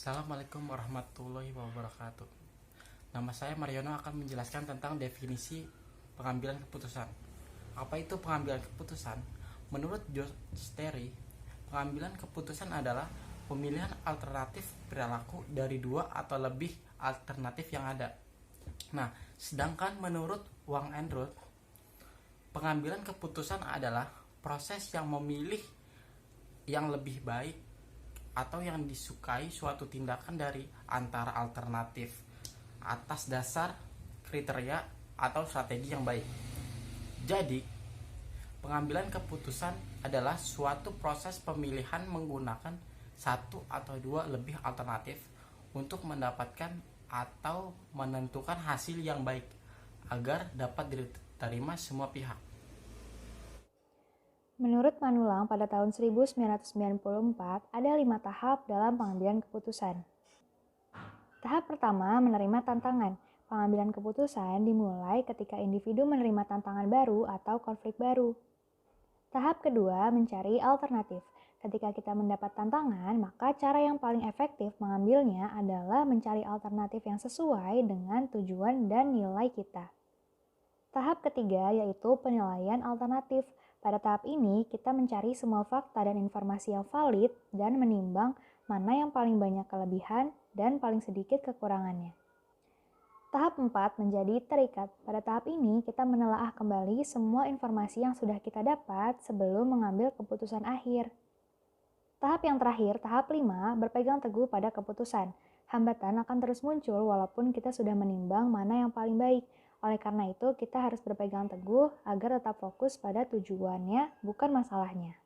Assalamualaikum warahmatullahi wabarakatuh. Nama saya Mariono akan menjelaskan tentang definisi pengambilan keputusan. Apa itu pengambilan keputusan? Menurut George Terry, pengambilan keputusan adalah pemilihan alternatif perilaku dari dua atau lebih alternatif yang ada. Nah, sedangkan menurut Wang and Roth, pengambilan keputusan adalah proses yang memilih yang lebih baik atau yang disukai suatu tindakan dari antara alternatif atas dasar kriteria atau strategi yang baik. Jadi, pengambilan keputusan adalah suatu proses pemilihan menggunakan satu atau dua lebih alternatif untuk mendapatkan atau menentukan hasil yang baik agar dapat diterima semua pihak. Menurut Manulang, pada tahun 1994, ada 5 tahap dalam pengambilan keputusan. Tahap pertama, menerima tantangan. Pengambilan keputusan dimulai ketika individu menerima tantangan baru atau konflik baru. Tahap kedua, mencari alternatif. Ketika kita mendapat tantangan, maka cara yang paling efektif mengambilnya adalah mencari alternatif yang sesuai dengan tujuan dan nilai kita. Tahap ketiga yaitu penilaian alternatif. Pada tahap ini, kita mencari semua fakta dan informasi yang valid dan menimbang mana yang paling banyak kelebihan dan paling sedikit kekurangannya. Tahap 4 menjadi terikat. Pada tahap ini, kita menelaah kembali semua informasi yang sudah kita dapat sebelum mengambil keputusan akhir. Tahap yang terakhir, tahap 5, berpegang teguh pada keputusan. Hambatan akan terus muncul walaupun kita sudah menimbang mana yang paling baik. Oleh karena itu, kita harus berpegang teguh agar tetap fokus pada tujuannya, bukan masalahnya.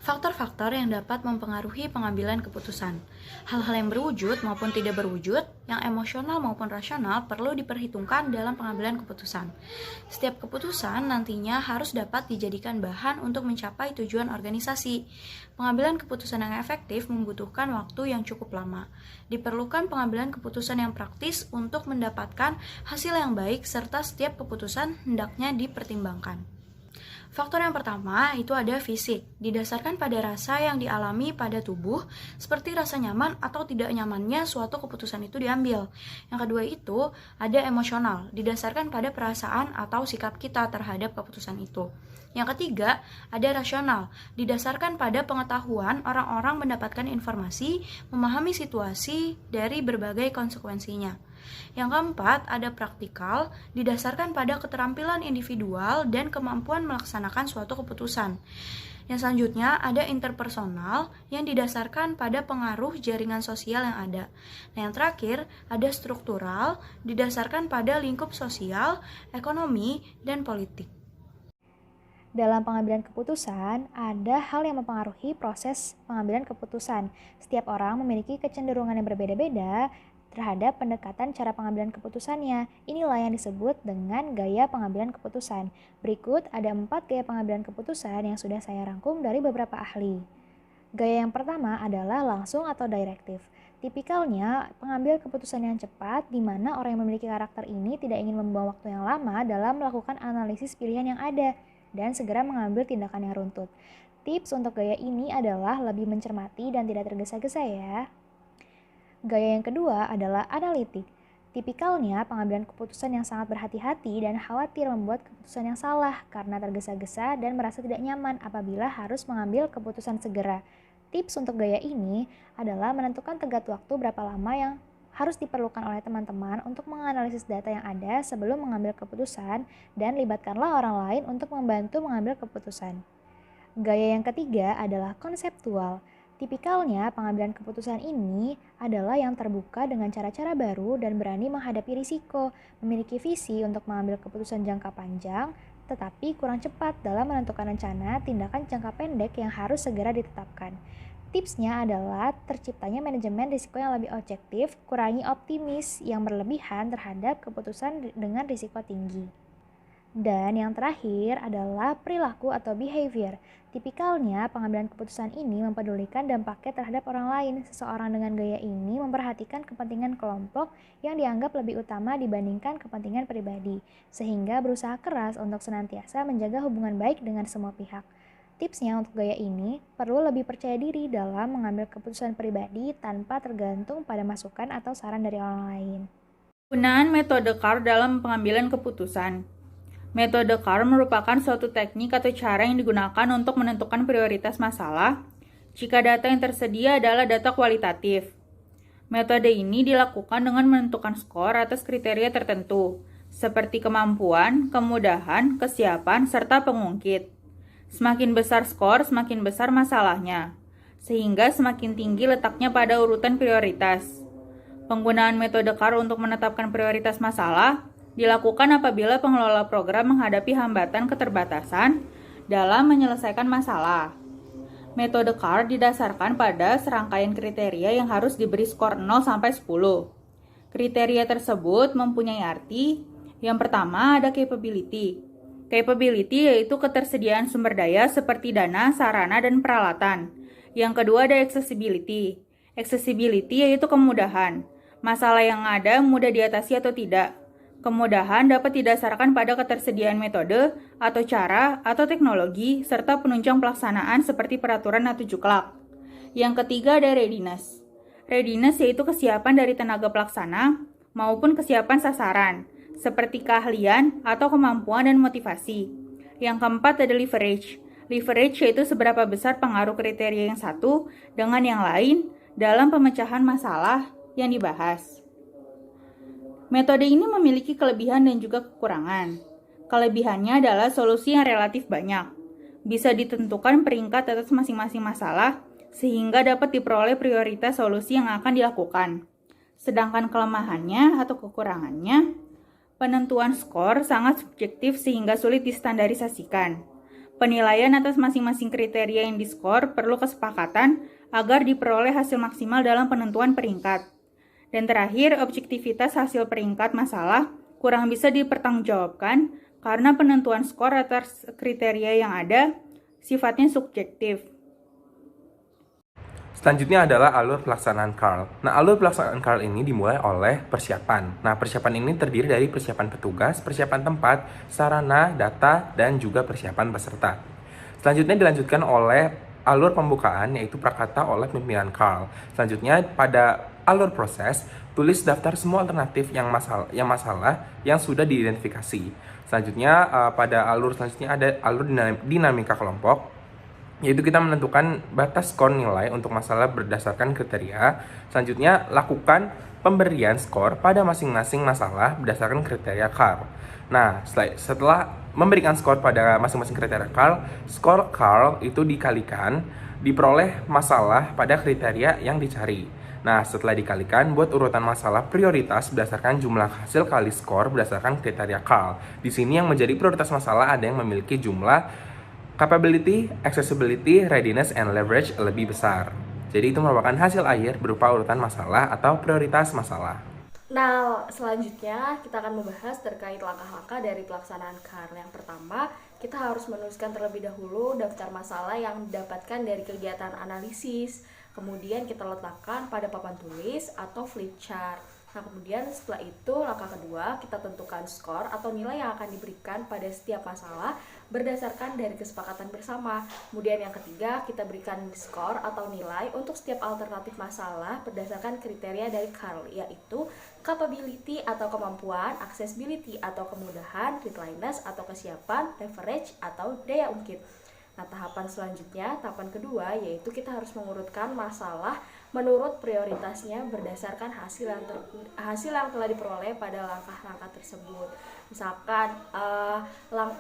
Faktor-faktor yang dapat mempengaruhi pengambilan keputusan. Hal-hal yang berwujud maupun tidak berwujud, yang emosional maupun rasional perlu diperhitungkan dalam pengambilan keputusan. Setiap keputusan nantinya harus dapat dijadikan bahan untuk mencapai tujuan organisasi. Pengambilan keputusan yang efektif membutuhkan waktu yang cukup lama. Diperlukan pengambilan keputusan yang praktis untuk mendapatkan hasil yang baik serta setiap keputusan hendaknya dipertimbangkan. Faktor yang pertama itu ada fisik, didasarkan pada rasa yang dialami pada tubuh, seperti rasa nyaman atau tidak nyamannya suatu keputusan itu diambil. Yang kedua itu ada emosional, didasarkan pada perasaan atau sikap kita terhadap keputusan itu. Yang ketiga ada rasional, didasarkan pada pengetahuan orang-orang mendapatkan informasi, memahami situasi dari berbagai konsekuensinya. Yang keempat, ada praktikal, didasarkan pada keterampilan individual dan kemampuan melaksanakan suatu keputusan. Yang selanjutnya, ada interpersonal yang didasarkan pada pengaruh jaringan sosial yang ada. Nah, yang terakhir, ada struktural, didasarkan pada lingkup sosial, ekonomi, dan politik. Dalam pengambilan keputusan, ada hal yang mempengaruhi proses pengambilan keputusan. Setiap orang memiliki kecenderungan yang berbeda-beda terhadap pendekatan cara pengambilan keputusannya. Inilah yang disebut dengan gaya pengambilan keputusan. Berikut ada 4 gaya pengambilan keputusan yang sudah saya rangkum dari beberapa ahli. Gaya yang pertama adalah langsung atau direktif. Tipikalnya, pengambil keputusan yang cepat di mana orang yang memiliki karakter ini tidak ingin membuang waktu yang lama dalam melakukan analisis pilihan yang ada dan segera mengambil tindakan yang runtut. Tips untuk gaya ini adalah lebih mencermati dan tidak tergesa-gesa ya. Gaya yang kedua adalah analitik. Tipikalnya pengambilan keputusan yang sangat berhati-hati dan khawatir membuat keputusan yang salah karena tergesa-gesa dan merasa tidak nyaman apabila harus mengambil keputusan segera. Tips untuk gaya ini adalah menentukan tenggat waktu berapa lama yang harus diperlukan oleh teman-teman untuk menganalisis data yang ada sebelum mengambil keputusan dan libatkanlah orang lain untuk membantu mengambil keputusan. Gaya yang ketiga adalah konseptual. Tipikalnya, pengambilan keputusan ini adalah yang terbuka dengan cara-cara baru dan berani menghadapi risiko, memiliki visi untuk mengambil keputusan jangka panjang, tetapi kurang cepat dalam menentukan rencana tindakan jangka pendek yang harus segera ditetapkan. Tipsnya adalah terciptanya manajemen risiko yang lebih objektif, kurangi optimis yang berlebihan terhadap keputusan dengan risiko tinggi. Dan yang terakhir adalah perilaku atau behavior. Tipikalnya, pengambilan keputusan ini mempedulikan dampaknya terhadap orang lain. Seseorang dengan gaya ini memperhatikan kepentingan kelompok yang dianggap lebih utama dibandingkan kepentingan pribadi, sehingga berusaha keras untuk senantiasa menjaga hubungan baik dengan semua pihak. tipsnya untuk gaya ini, perlu lebih percaya diri dalam mengambil keputusan pribadi tanpa tergantung pada masukan atau saran dari orang lain. Penggunaan metode CAR dalam pengambilan keputusan. Metode CAR merupakan suatu teknik atau cara yang digunakan untuk menentukan prioritas masalah jika data yang tersedia adalah data kualitatif. Metode ini dilakukan dengan menentukan skor atas kriteria tertentu, seperti kemampuan, kemudahan, kesiapan, serta pengungkit. Semakin besar skor, semakin besar masalahnya, sehingga semakin tinggi letaknya pada urutan prioritas. Penggunaan metode CAR untuk menetapkan prioritas masalah dilakukan apabila pengelola program menghadapi hambatan keterbatasan dalam menyelesaikan masalah. Metode CAR didasarkan pada serangkaian kriteria yang harus diberi skor 0 sampai 10. Kriteria tersebut mempunyai arti. Yang pertama ada capability. Capability yaitu ketersediaan sumber daya seperti dana, sarana, dan peralatan. Yang kedua ada accessibility. Accessibility yaitu kemudahan. Masalah yang ada mudah diatasi atau tidak. Kemudahan dapat didasarkan pada ketersediaan metode atau cara atau teknologi serta penunjang pelaksanaan seperti peraturan atau juklak. Yang ketiga ada readiness. Readiness yaitu kesiapan dari tenaga pelaksana maupun kesiapan sasaran, seperti keahlian atau kemampuan dan motivasi. Yang keempat ada leverage. Leverage yaitu seberapa besar pengaruh kriteria yang satu dengan yang lain dalam pemecahan masalah yang dibahas. Metode ini memiliki kelebihan dan juga kekurangan. Kelebihannya adalah solusi yang relatif banyak. Bisa ditentukan peringkat atas masing-masing masalah sehingga dapat diperoleh prioritas solusi yang akan dilakukan. Sedangkan kelemahannya atau kekurangannya, penentuan skor sangat subjektif sehingga sulit distandarisasikan. Penilaian atas masing-masing kriteria yang diskor perlu kesepakatan agar diperoleh hasil maksimal dalam penentuan peringkat. Dan terakhir, objektivitas hasil peringkat masalah kurang bisa dipertanggungjawabkan karena penentuan skor atas kriteria yang ada sifatnya subjektif. Selanjutnya adalah alur pelaksanaan CAR. Nah, alur pelaksanaan CAR ini dimulai oleh persiapan. Nah, persiapan ini terdiri dari persiapan petugas, persiapan tempat, sarana, data, dan juga persiapan peserta. Selanjutnya dilanjutkan oleh alur pembukaan, yaitu prakata oleh pimpinan CAR. Selanjutnya, pada alur proses, tulis daftar semua alternatif yang masalah yang sudah diidentifikasi. Selanjutnya, pada alur selanjutnya ada alur dinamika kelompok, yaitu kita menentukan batas skor nilai untuk masalah berdasarkan kriteria. Selanjutnya, lakukan pemberian skor pada masing-masing masalah berdasarkan kriteria CAR. Nah, setelah memberikan skor pada masing-masing kriteria CAR, skor CAR itu dikalikan, diperoleh masalah pada kriteria yang dicari. Nah, setelah dikalikan, buat urutan masalah prioritas berdasarkan jumlah hasil kali skor berdasarkan kriteria CAR. Di sini yang menjadi prioritas masalah ada yang memiliki jumlah capability, accessibility, readiness, and leverage lebih besar. Jadi itu merupakan hasil akhir berupa urutan masalah atau prioritas masalah. Nah, selanjutnya kita akan membahas terkait langkah-langkah dari pelaksanaan CAR. Yang pertama, kita harus menuliskan terlebih dahulu daftar masalah yang didapatkan dari kegiatan analisis. Kemudian kita letakkan pada papan tulis atau flipchart. Nah, kemudian setelah itu langkah kedua, kita tentukan skor atau nilai yang akan diberikan pada setiap masalah berdasarkan dari kesepakatan bersama. Kemudian yang ketiga, kita berikan skor atau nilai untuk setiap alternatif masalah berdasarkan kriteria dari CAR, yaitu capability atau kemampuan, accessibility atau kemudahan, readiness atau kesiapan, leverage atau daya ungkit. Nah, tahapan selanjutnya, tahapan kedua, yaitu kita harus mengurutkan masalah menurut prioritasnya berdasarkan hasil yang telah diperoleh pada langkah-langkah tersebut. Misalkan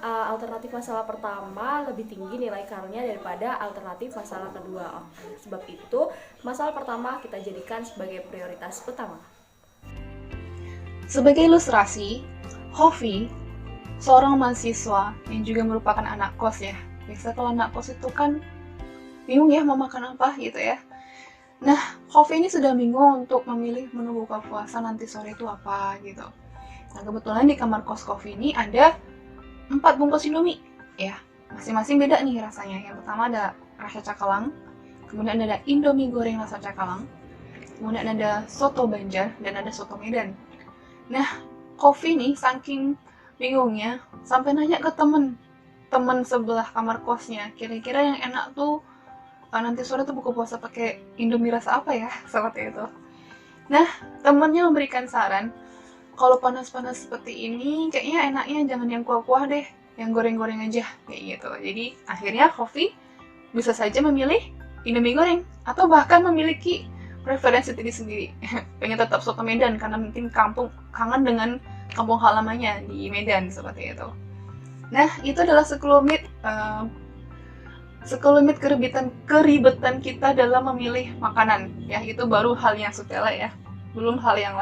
alternatif masalah pertama lebih tinggi nilai CAR-nya daripada alternatif masalah kedua. Sebab itu, masalah pertama kita jadikan sebagai prioritas utama. Sebagai ilustrasi, Hovi, seorang mahasiswa yang juga merupakan anak kos ya. Biasa kalau anak kos itu kan bingung ya mau makan apa gitu ya. Nah, Hovi ini sudah bingung untuk memilih menu buka puasa nanti sore itu apa gitu. Nah, kebetulan di kamar kos Hovi ini ada 4 bungkus Indomie. Ya, masing-masing beda nih rasanya. Yang pertama ada rasa cakalang, kemudian ada Indomie goreng rasa cakalang, kemudian ada soto Banjar, dan ada soto Medan. Nah, Hovi nih saking bingungnya sampai nanya ke temen, teman sebelah kamar kosnya, kira-kira yang enak tuh nanti sore tuh buka puasa pakai Indomie rasa apa ya, seperti itu. Nah, temennya memberikan saran, kalau panas-panas seperti ini, kayaknya enaknya jangan yang kuah-kuah deh, yang goreng-goreng aja, kayak gitu. Jadi, akhirnya Hovi bisa saja memilih Indomie goreng, atau bahkan memiliki preferensi diri sendiri. Pengen tetap soto Medan, karena mungkin kangen dengan kampung halamannya di Medan, seperti itu. Nah, itu adalah sekelumit keribetan kita dalam memilih makanan. Ya, itu baru hal yang sepele ya, belum hal yang lain.